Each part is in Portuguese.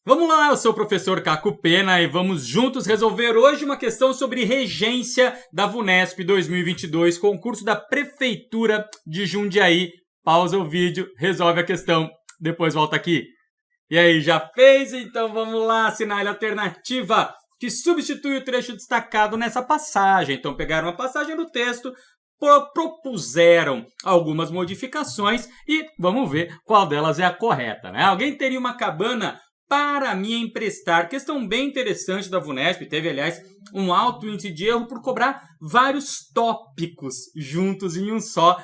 Vamos lá, eu sou o professor Caco Pena e vamos juntos resolver hoje uma questão sobre regência da VUNESP 2022, concurso da Prefeitura de Jundiaí. Pausa o vídeo, resolve a questão, depois volta aqui. E aí, já fez? Então vamos lá, assinale a alternativa que substitui o trecho destacado nessa passagem. Então pegaram uma passagem do texto, propuseram algumas modificações e vamos ver qual delas é a correta, né? Alguém teria uma cabana para me emprestar. Questão bem interessante da VUNESP, teve, aliás, um alto índice de erro por cobrar vários tópicos juntos em um só,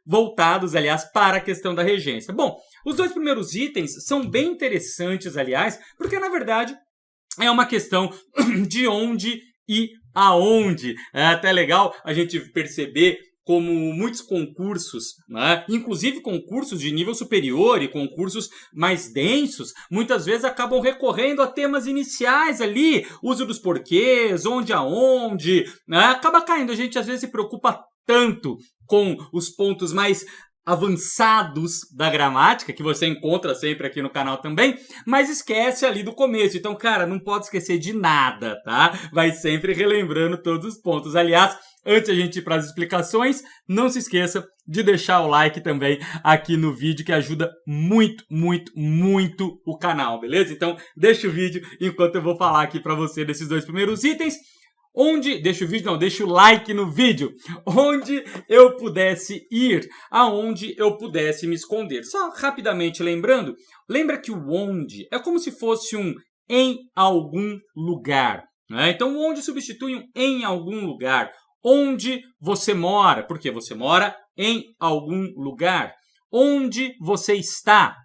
voltados, aliás, para a questão da regência. Bom, os dois primeiros itens são bem interessantes, aliás, porque, na verdade, é uma questão de onde e aonde. É até legal a gente perceber como muitos concursos, né, inclusive concursos de nível superior e concursos mais densos, muitas vezes acabam recorrendo a temas iniciais ali, uso dos porquês, onde, aonde, né, acaba caindo. A gente às vezes se preocupa tanto com os pontos mais avançados da gramática, que você encontra sempre aqui no canal também, mas esquece ali do começo. Então, cara, não pode esquecer de nada, tá? Vai sempre relembrando todos os pontos. Aliás, antes de a gente ir para as explicações, não se esqueça de deixar o like também aqui no vídeo, que ajuda muito, muito, muito o canal, beleza? Então, deixa o vídeo enquanto eu vou falar aqui para você desses dois primeiros itens. Deixa o like no vídeo, onde eu pudesse ir, aonde eu pudesse me esconder. Só rapidamente lembrando, lembra que o onde é como se fosse um em algum lugar, né? Então, o onde substitui um em algum lugar. Onde você mora, porque você mora em algum lugar. Onde você está,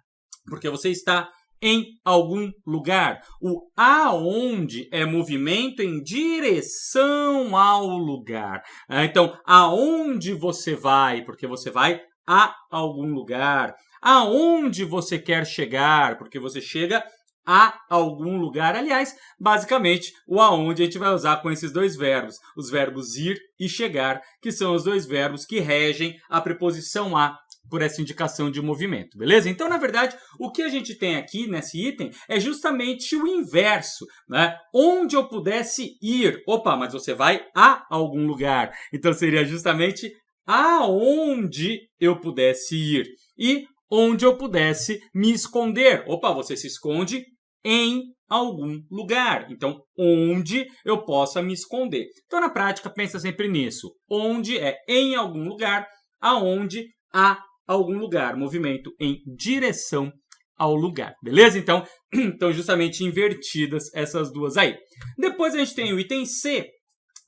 porque você está em algum lugar. O aonde é movimento em direção ao lugar. Então, aonde você vai, porque você vai a algum lugar. Aonde você quer chegar, porque você chega a algum lugar. Aliás, basicamente, o aonde a gente vai usar com esses dois verbos. Os verbos ir e chegar, que são os dois verbos que regem a preposição a por essa indicação de movimento, beleza? Então, na verdade, o que a gente tem aqui nesse item é justamente o inverso, né? Onde eu pudesse ir. Opa, mas você vai a algum lugar. Então, seria justamente aonde eu pudesse ir. E onde eu pudesse me esconder. Opa, você se esconde em algum lugar. Então, onde eu possa me esconder. Então, na prática, pensa sempre nisso. Onde é em algum lugar, aonde há algum lugar, movimento em direção ao lugar, beleza? Então, justamente invertidas essas duas aí. Depois a gente tem o item C,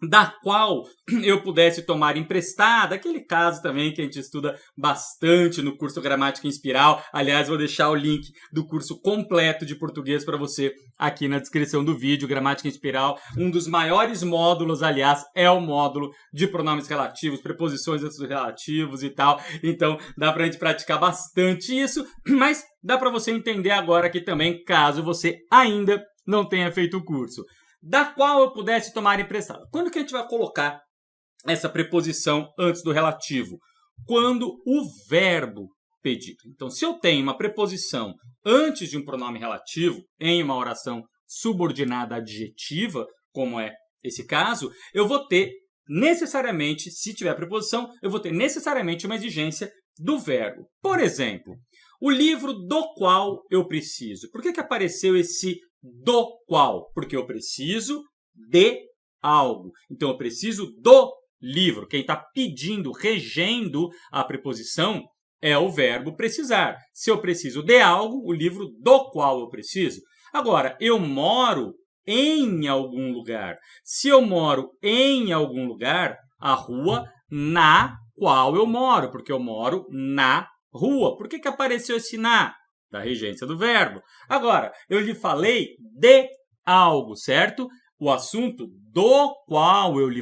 da qual eu pudesse tomar emprestada, aquele caso também que a gente estuda bastante no curso Gramática Inspiral. Aliás, vou deixar o link do curso completo de português para você aqui na descrição do vídeo. Gramática Inspiral, um dos maiores módulos, aliás, é o módulo de pronomes relativos, preposições antes dos relativos e tal. Então, dá pra gente praticar bastante isso, mas dá para você entender agora aqui também, caso você ainda não tenha feito o curso. Da qual eu pudesse tomar emprestado. Quando que a gente vai colocar essa preposição antes do relativo? Quando o verbo pedir. Então, se eu tenho uma preposição antes de um pronome relativo, em uma oração subordinada adjetiva, como é esse caso, eu vou ter necessariamente, se tiver preposição, eu vou ter necessariamente uma exigência do verbo. Por exemplo, o livro do qual eu preciso. Por que apareceu esse do qual? Porque eu preciso de algo. Então, eu preciso do livro. Quem está pedindo, regendo a preposição é o verbo precisar. Se eu preciso de algo, o livro do qual eu preciso. Agora, eu moro em algum lugar. Se eu moro em algum lugar, a rua na qual eu moro, porque eu moro na rua. Por que apareceu esse na? Da regência do verbo. Agora, eu lhe falei de algo, certo? O assunto do qual eu lhe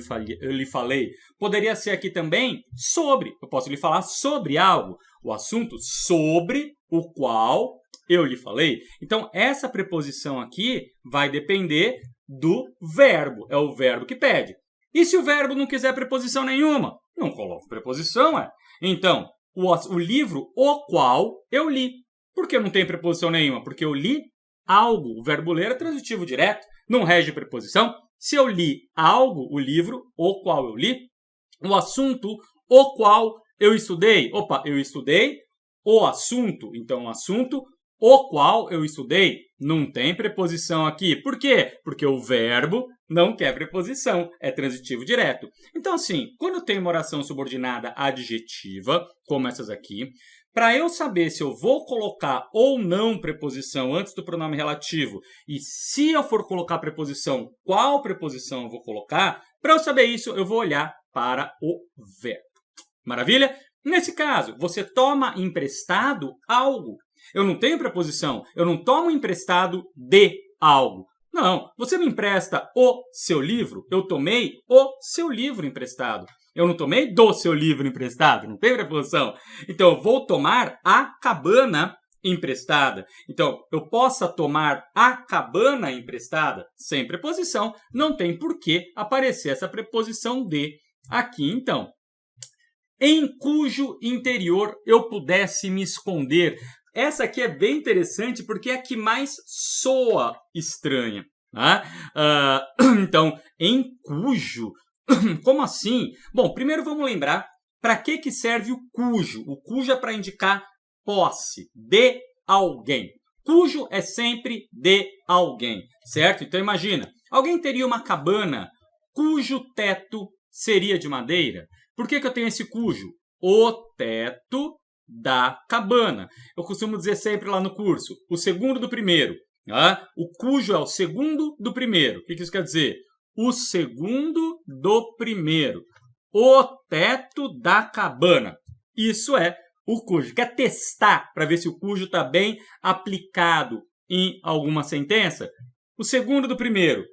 falei poderia ser aqui também sobre. Eu posso lhe falar sobre algo. O assunto sobre o qual eu lhe falei. Então, essa preposição aqui vai depender do verbo. É o verbo que pede. E se o verbo não quiser preposição nenhuma? Não coloco preposição, é? Então, o livro o qual eu li. Por que não tem preposição nenhuma? Porque eu li algo. O verbo ler é transitivo direto, não rege preposição. Se eu li algo, o livro, o qual eu li, o assunto, o qual eu estudei. Opa, eu estudei o assunto, então o assunto, o qual eu estudei. Não tem preposição aqui. Por quê? Porque o verbo não quer preposição, é transitivo direto. Então, assim, quando eu tenho uma oração subordinada adjetiva, como essas aqui, para eu saber se eu vou colocar ou não preposição antes do pronome relativo, e se eu for colocar preposição, qual preposição eu vou colocar, para eu saber isso, eu vou olhar para o verbo. Maravilha? Nesse caso, você toma emprestado algo. Eu não tenho preposição, eu não tomo emprestado de algo. Não, você me empresta o seu livro, eu tomei o seu livro emprestado. Eu não tomei do seu livro emprestado, não tem preposição. Então, eu vou tomar a cabana emprestada. Então, eu possa tomar a cabana emprestada sem preposição, não tem por que aparecer essa preposição de aqui, então. Em cujo interior eu pudesse me esconder. Essa aqui é bem interessante porque é a que mais soa estranha. Tá? Então, em cujo... Como assim? Bom, primeiro vamos lembrar para que serve o cujo. O cujo é para indicar posse de alguém. Cujo é sempre de alguém, certo? Então imagina, alguém teria uma cabana cujo teto seria de madeira. Por que eu tenho esse cujo? O teto da cabana. Eu costumo dizer sempre lá no curso, o segundo do primeiro. Tá? O cujo é o segundo do primeiro. O que isso quer dizer? O segundo do primeiro. O teto da cabana. Isso é o cujo. Quer testar para ver se o cujo está bem aplicado em alguma sentença? O segundo do primeiro.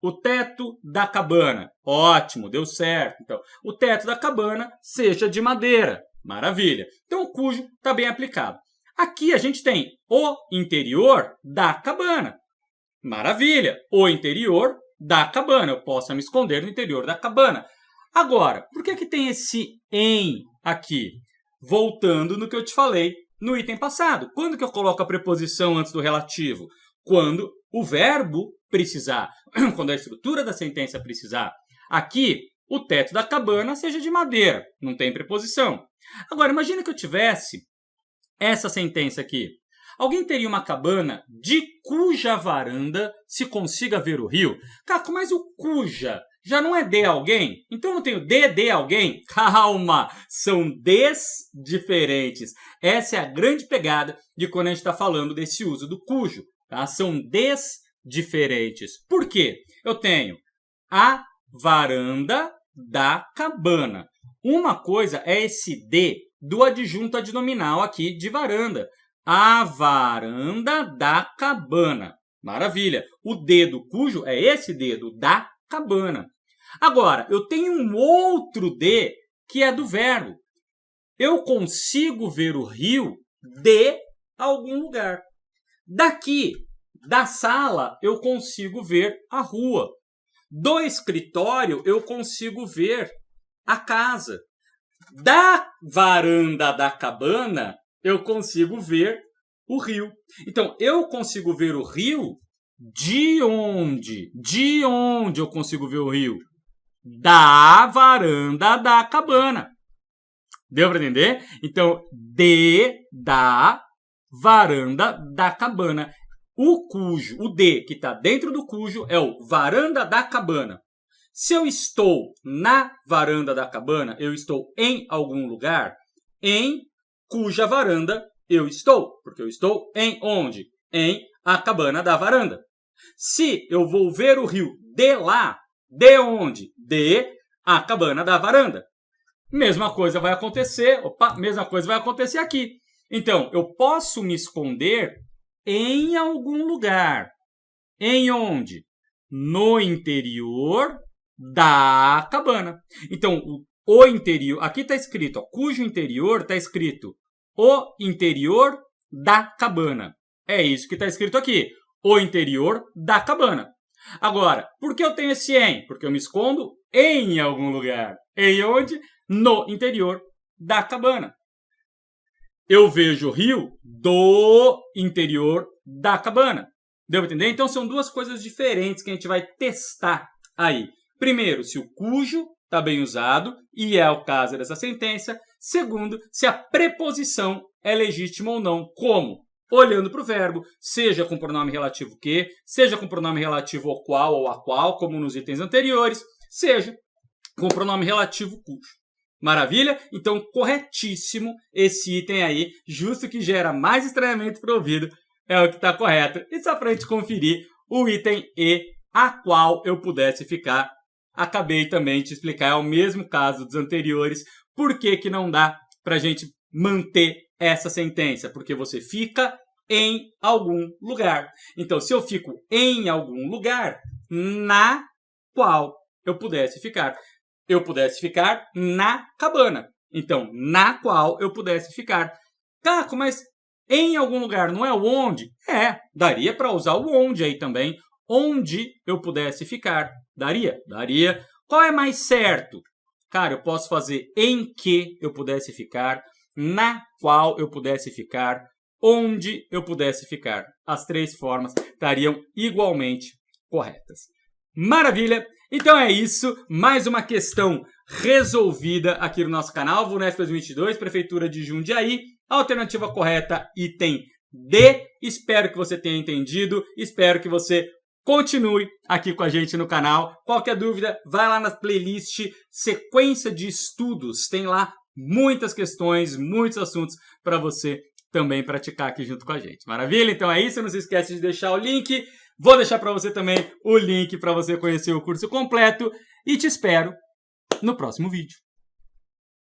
O teto da cabana. Ótimo, deu certo. Então, o teto da cabana seja de madeira. Maravilha. Então, o cujo está bem aplicado. Aqui a gente tem o interior da cabana. Maravilha. O interior da cabana. Eu posso me esconder no interior da cabana. Agora, por que tem esse em aqui? Voltando no que eu te falei no item passado. Quando que eu coloco a preposição antes do relativo? Quando o verbo precisar. Quando a estrutura da sentença precisar. Aqui, o teto da cabana seja de madeira. Não tem preposição. Agora, imagina que eu tivesse essa sentença aqui. Alguém teria uma cabana de cuja varanda se consiga ver o rio? Caco, mas o cuja já não é de alguém? Então eu não tenho de alguém? Calma, são des diferentes. Essa é a grande pegada de quando a gente está falando desse uso do cujo. Tá? São des diferentes. Por quê? Eu tenho a varanda da cabana. Uma coisa é esse de do adjunto adnominal aqui de varanda. A varanda da cabana. Maravilha. O de do cujo é esse dedo da cabana. Agora, eu tenho um outro de que é do verbo. Eu consigo ver o rio de algum lugar. Daqui, da sala, eu consigo ver a rua. Do escritório, eu consigo ver a casa. Da varanda da cabana, eu consigo ver o rio. Então, eu consigo ver o rio de onde? De onde eu consigo ver o rio? Da varanda da cabana. Deu para entender? Então, da varanda da cabana. O cujo, o de que está dentro do cujo é o varanda da cabana. Se eu estou na varanda da cabana, eu estou em algum lugar, em cuja varanda eu estou. Porque eu estou em onde? Em a cabana da varanda. Se eu vou ver o rio de lá, de onde? De a cabana da varanda. Mesma coisa vai acontecer, mesma coisa vai acontecer aqui. Então, eu posso me esconder em algum lugar. Em onde? No interior da cabana. Então, o interior, aqui está escrito, cujo interior está escrito o interior da cabana. É isso que está escrito aqui, o interior da cabana. Agora, por que eu tenho esse em? Porque eu me escondo em algum lugar. Em onde? No interior da cabana. Eu vejo o rio do interior da cabana. Deu pra entender? Então são duas coisas diferentes que a gente vai testar aí. Primeiro, se o cujo está bem usado, e é o caso dessa sentença. Segundo, se a preposição é legítima ou não. Como? Olhando para o verbo, seja com pronome relativo que, seja com pronome relativo o qual ou a qual, como nos itens anteriores, seja com pronome relativo cujo. Maravilha? Então, corretíssimo esse item aí, justo que gera mais estranhamento para o ouvido, é o que está correto. E só para a gente conferir o item E, a qual eu pudesse ficar. Acabei também de explicar, é o mesmo caso dos anteriores, por que que não dá para a gente manter essa sentença? Porque você fica em algum lugar. Então, se eu fico em algum lugar, na qual eu pudesse ficar. Eu pudesse ficar na cabana. Então, na qual eu pudesse ficar. Caco, mas em algum lugar não é o onde? É, daria para usar o onde aí também. Onde eu pudesse ficar. Daria? Daria. Qual é mais certo? Cara, eu posso fazer em que eu pudesse ficar, na qual eu pudesse ficar, onde eu pudesse ficar. As três formas estariam igualmente corretas. Maravilha! Então é isso, mais uma questão resolvida aqui no nosso canal, VUNESP 2022, Prefeitura de Jundiaí. Alternativa correta, item D. Espero que você tenha entendido, espero que você continue aqui com a gente no canal. Qualquer dúvida, vai lá na playlist Sequência de Estudos. Tem lá muitas questões, muitos assuntos para você também praticar aqui junto com a gente. Maravilha? Então é isso, não se esquece de deixar o link. Vou deixar para você também o link para você conhecer o curso completo. E te espero no próximo vídeo.